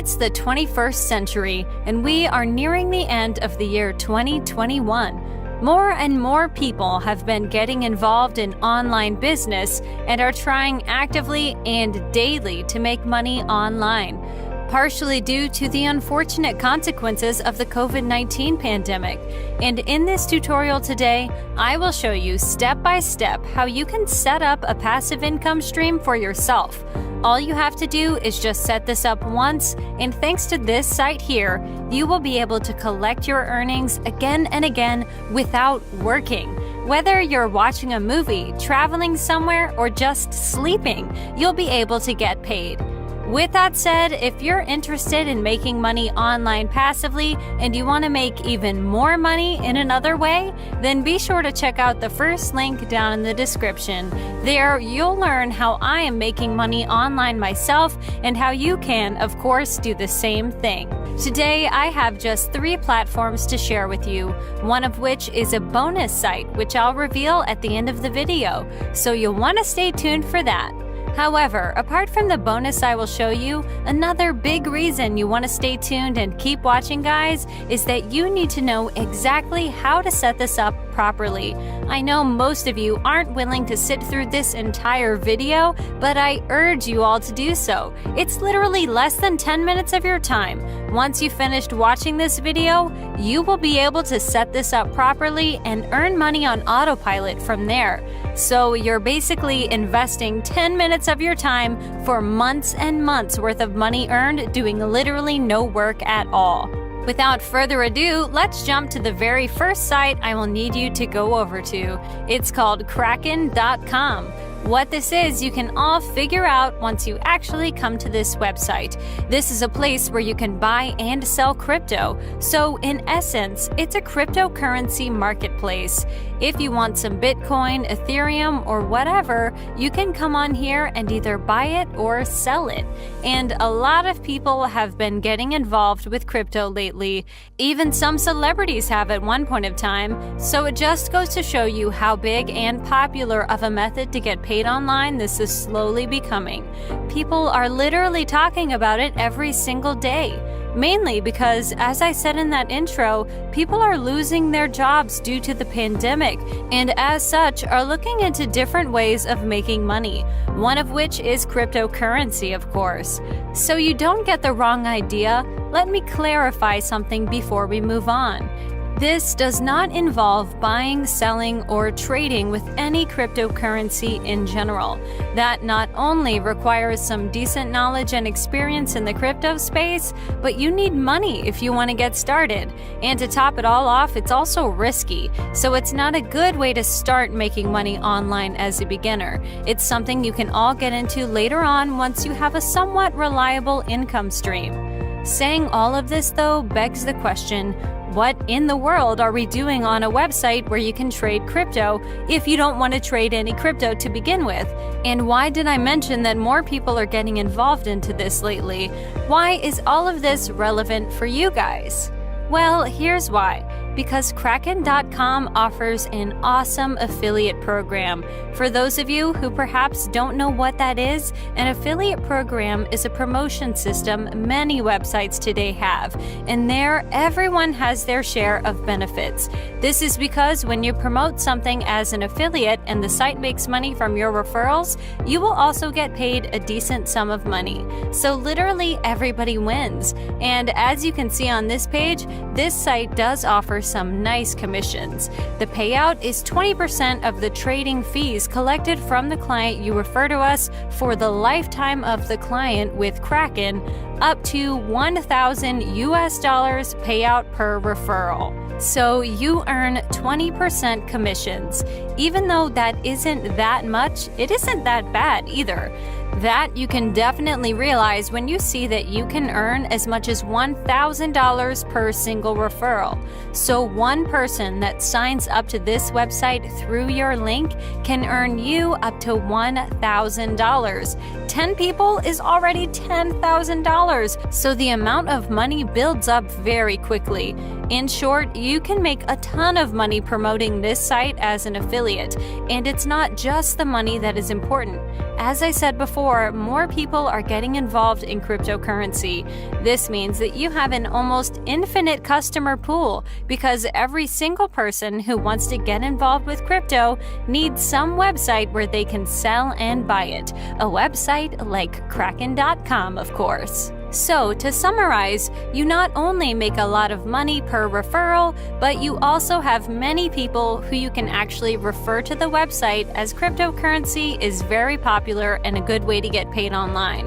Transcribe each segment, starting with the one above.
It's the 21st century, and we are nearing the end of the year 2021. More and more people have been getting involved in online business and are trying actively and daily to make money online, partially due to the unfortunate consequences of the COVID-19 pandemic. And in this tutorial today, I will show you step by step how you can set up a passive income stream for yourself. All you have to do is just set this up once, and thanks to this site here, you will be able to collect your earnings again and again without working. Whether you're watching a movie, traveling somewhere, or just sleeping, you'll be able to get paid. With that said, if you're interested in making money online passively and you want to make even more money in another way, then be sure to check out the first link down in the description. There, you'll learn how I am making money online myself and how you can, of course, do the same thing. Today, I have just 3 platforms to share with you, one of which is a bonus site, which I'll reveal at the end of the video, so you'll want to stay tuned for that. However, apart from the bonus I will show you, another big reason you want to stay tuned and keep watching, guys, is that you need to know exactly how to set this up properly. I know most of you aren't willing to sit through this entire video, but I urge you all to do so. It's literally less than 10 minutes of your time. Once you've finished watching this video, you will be able to set this up properly and earn money on autopilot from there. So you're basically investing 10 minutes of your time for months and months worth of money earned doing literally no work at all. Without further ado, let's jump to the very first site I will need you to go over to. It's called Kraken.com. What this is, you can all figure out once you actually come to this website. This is a place where you can buy and sell crypto. So in essence, it's a cryptocurrency marketplace. If you want some Bitcoin, Ethereum, or whatever, you can come on here and either buy it or sell it. And a lot of people have been getting involved with crypto lately. Even some celebrities have at one point of time. So it just goes to show you how big and popular of a method to get paid online this is slowly becoming. People are literally talking about it every single day. Mainly because, as I said in that intro, people are losing their jobs due to the pandemic, and as such are looking into different ways of making money, one of which is cryptocurrency, of course. So you don't get the wrong idea, let me clarify something before we move on. This does not involve buying, selling, or trading with any cryptocurrency in general. That not only requires some decent knowledge and experience in the crypto space, but you need money if you want to get started. And to top it all off, it's also risky, so it's not a good way to start making money online as a beginner. It's something you can all get into later on once you have a somewhat reliable income stream. Saying all of this, though, begs the question, what in the world are we doing on a website where you can trade crypto if you don't want to trade any crypto to begin with? And why did I mention that more people are getting involved into this lately? Why is all of this relevant for you guys? Well, here's why. Because Kraken.com offers an awesome affiliate program. For those of you who perhaps don't know what that is, an affiliate program is a promotion system many websites today have, and there everyone has their share of benefits. This is because when you promote something as an affiliate and the site makes money from your referrals, you will also get paid a decent sum of money. So literally everybody wins. And as you can see on this page, this site does offer some nice commissions. The payout is 20% of the trading fees collected from the client you refer to us for the lifetime of the client with Kraken, up to $1,000 US payout per referral. So you earn 20% commissions. Even though that isn't that much, it isn't that bad either. That you can definitely realize when you see that you can earn as much as $1,000 per single referral. So one person that signs up to this website through your link can earn you up to $1,000. 10 people is already $10,000, so the amount of money builds up very quickly. In short, you can make a ton of money promoting this site as an affiliate, and it's not just the money that is important. As I said before, before, more people are getting involved in cryptocurrency. This means that you have an almost infinite customer pool because every single person who wants to get involved with crypto needs some website where they can sell and buy it. A website like Kraken.com, of course. So, to summarize, you not only make a lot of money per referral, but you also have many people who you can actually refer to the website, as cryptocurrency is very popular and a good way to get paid online.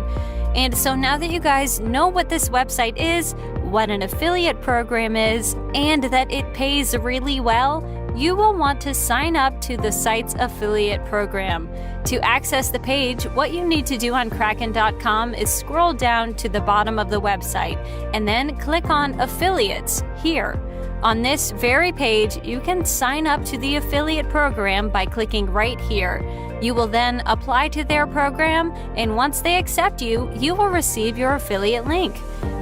And so now that you guys know what this website is, what an affiliate program is, and that it pays really well, you will want to sign up to the site's affiliate program. To access the page, what you need to do on Kraken.com is scroll down to the bottom of the website and then click on Affiliates here. On this very page, you can sign up to the affiliate program by clicking right here. You will then apply to their program, and once they accept you, you will receive your affiliate link.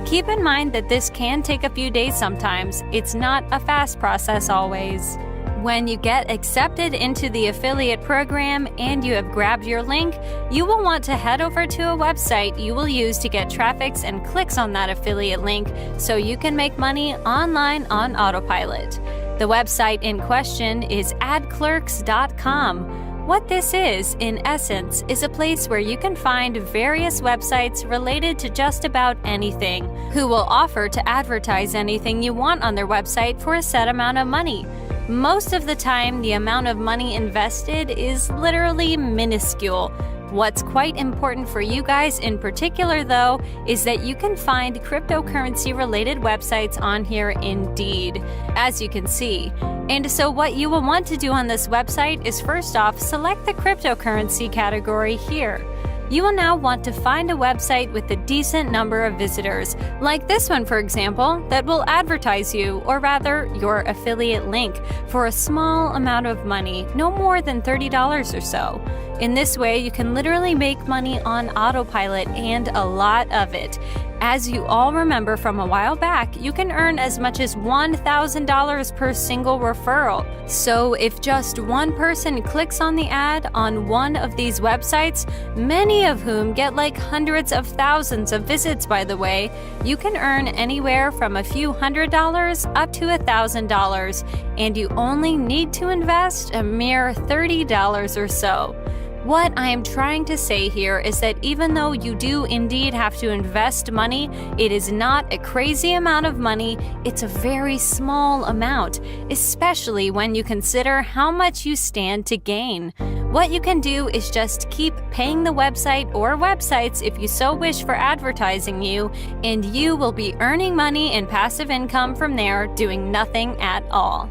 Keep in mind that this can take a few days sometimes. It's not a fast process always. When you get accepted into the affiliate program and you have grabbed your link, you will want to head over to a website you will use to get traffics and clicks on that affiliate link so you can make money online on autopilot. The website in question is adclerks.com. What this is, in essence, is a place where you can find various websites related to just about anything, who will offer to advertise anything you want on their website for a set amount of money. Most of the time, the amount of money invested is literally minuscule. What's quite important for you guys in particular, though, is that you can find cryptocurrency-related websites on here indeed, as you can see. And so what you will want to do on this website is first off, select the cryptocurrency category here. You will now want to find a website with a decent number of visitors, like this one for example, that will advertise you, or rather, your affiliate link, for a small amount of money, no more than $30 or so. In this way, you can literally make money on autopilot, and a lot of it. As you all remember from a while back, you can earn as much as $1,000 per single referral. So if just one person clicks on the ad on one of these websites, many of whom get like hundreds of thousands of visits by the way, you can earn anywhere from a few $100s up to $1,000, and you only need to invest a mere $30 or so. What I am trying to say here is that even though you do indeed have to invest money, it is not a crazy amount of money, it's a very small amount, especially when you consider how much you stand to gain. What you can do is just keep paying the website or websites if you so wish for advertising you, and you will be earning money and passive income from there doing nothing at all.